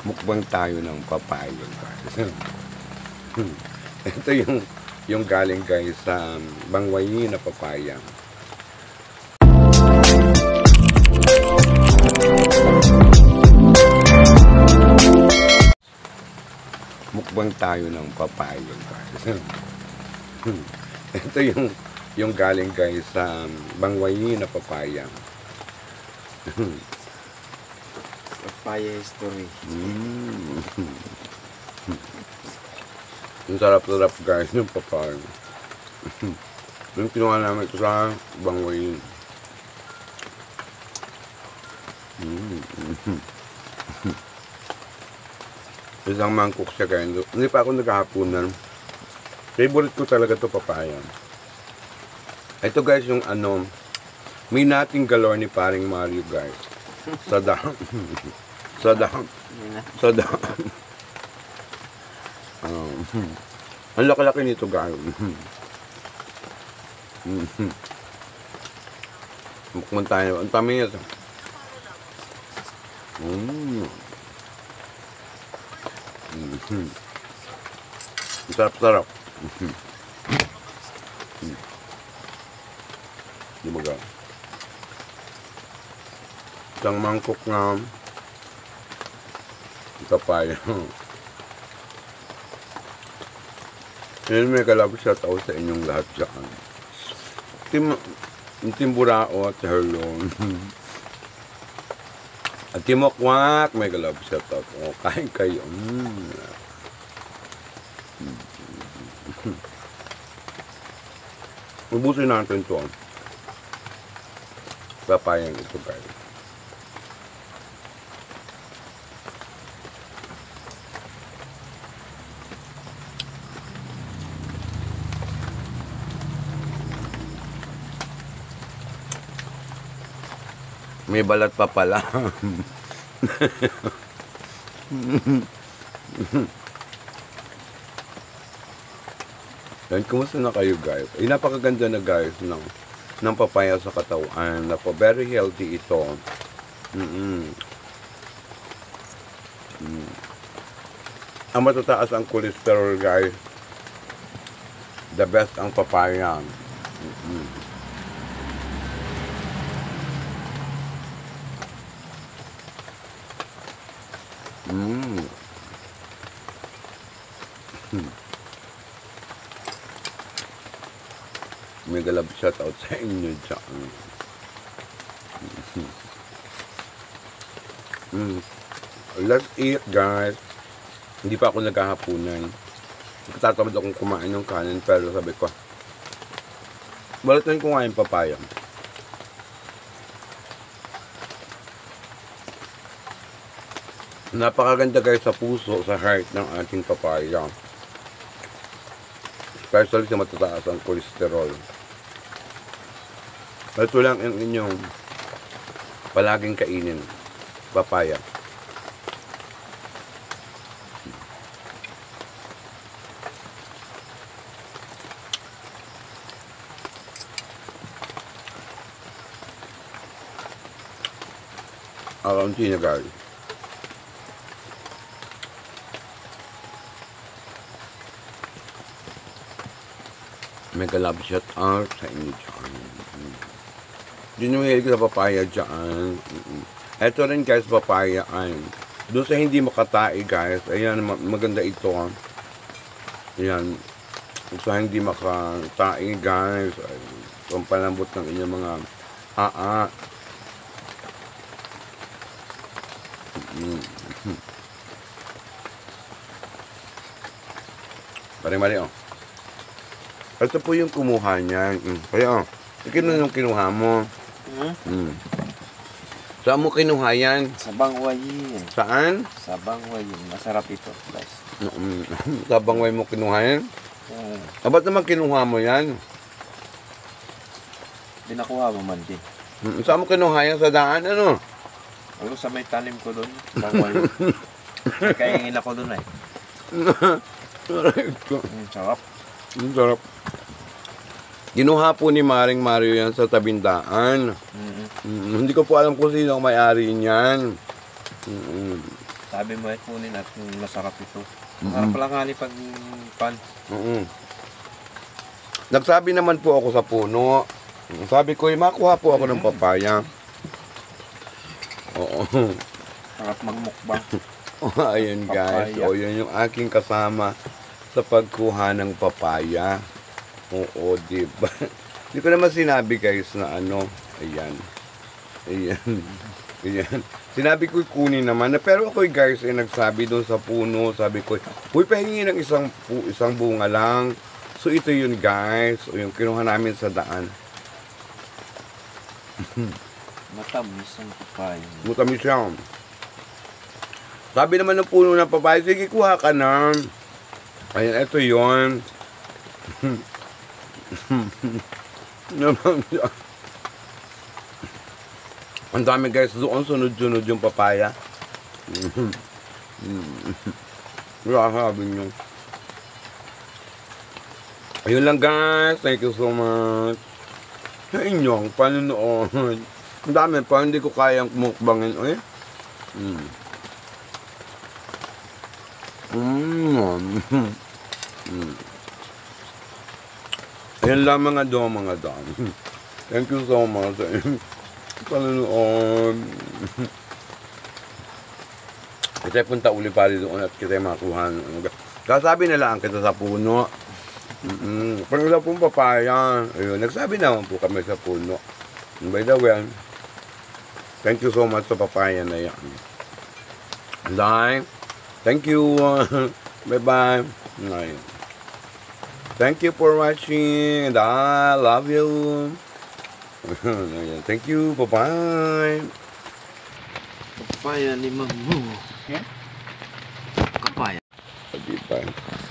Mukbang tayo ng papaya, guys. Ito yung galing guys sa bangwayi na papaya. Mukbang tayo ng papaya, guys. Ito yung galing guys sa bangwayi na papaya. Papaya history. Ang sarap-sarap guys yung papaya. Yung kinuha namin ito sa bangwayi. Isang mangkok siya guys. Hindi pa ako naghahaponan. Favorite ko talaga to papaya. Ito guys yung may nating galore ni paring Mario guys. Sadam. Sadam. Sadam. Ang laki-laki nito guys. Mukman tayo. Ang tamis. Sarap-sarap. Dibaga. Isang mangkok na papaya. Ngayon may kalabot siya tao sa inyong lahat dyan. Timburao at herlong. At timokwak may kalabot siya tao. O, kain kayo. Ubusin natin ito. Papayang ito guys. May balat pa pala. Yan, kumusta na kayo guys? Ay, napakaganda na guys ng papaya sa katawan. Very healthy ito. Ang matataas ang cholesterol guys. The best ang papaya. May galab shoutout sa inyo dyan. Let's eat guys. Hindi pa ako naghahapunan. Nagtatamad akong kumain ng kanin pero sabi ko balitan ko nga yung papaya. Napakaganda guys sa puso, sa heart ng ating papaya. Especially sa matataas ang cholesterol. Ito lang ang inyong palaging kainin. Papaya. Akaunti na guys. Mega love shout out sa inyo dyan. Dinuhil ko sa papaya dyan. Ito rin guys, papaya ay doon sa hindi makatae guys. Ayan, maganda ito. Ayan. Sa hindi makatae guys. Ang palambot ng inyong mga Mari-mari oh. Ito po yung kumuha niya. Kaya, yung kinuha mo. Saan mo kinuha yan? Sa bangwayi. Saan? Sa bangwayi. Masarap ito, guys. Sa bangway mo kinuha yan? Ba't naman kinuha mo yan? Binakuha mo man din. Saan mo kinuha yan? Sa daan, ano? Ano sa may tanim ko doon? Bangwayi. Kaingin ako doon ay. Sarap. Sarap. Ginuha po ni Maring Mario yan sa tabindaan. Hindi ko po alam kung sino ang may-ari niyan. Sabi mo ay kunin at masarap ito. Masarap pala nga ni pag pan. Nagsabi naman po ako sa puno. Sabi ko, makuha po ako ng papaya. Oo. Sarap magmukbang. Ayun guys. Papaya. O, yun yung aking kasama sa pagkuha ng papaya. Oo, diba? Hindi ko naman sinabi guys na ano. Ayan. Ayan. Ayan. Sinabi ko kunin naman. Pero ako guys ay nagsabi doon sa puno. Sabi ko, uy, pahingi ng isang bunga lang. So ito yun guys. O yung kinuha namin sa daan. Matamis ang papaya. Mutamis siya. Sabi naman ng puno ng papaya, sige kuha ka na. Ayan, ito yun. Ang dami guys, doon sunod-sunod yung papaya. Wala sabi nyo. Ayun lang guys, thank you so much. Sa inyong panonood. Ang dami pa, hindi ko kayang mukbangin. Eh? Ayun lang mga dam. Thank you so much sa inyong panonood. Kasi punta uli pa rin doon at kita makuha. Kasabi na lang kita sa puno. Pag wala pong papaya, ayun, nagsabi naman po kami sa puno. By the way, thank you so much sa papaya na yan. Bye. Thank you. Bye-bye. Thank you for watching. And I love you. Thank you. Bye-bye. Papaya ni Mamu. Kapaya. Bye-bye.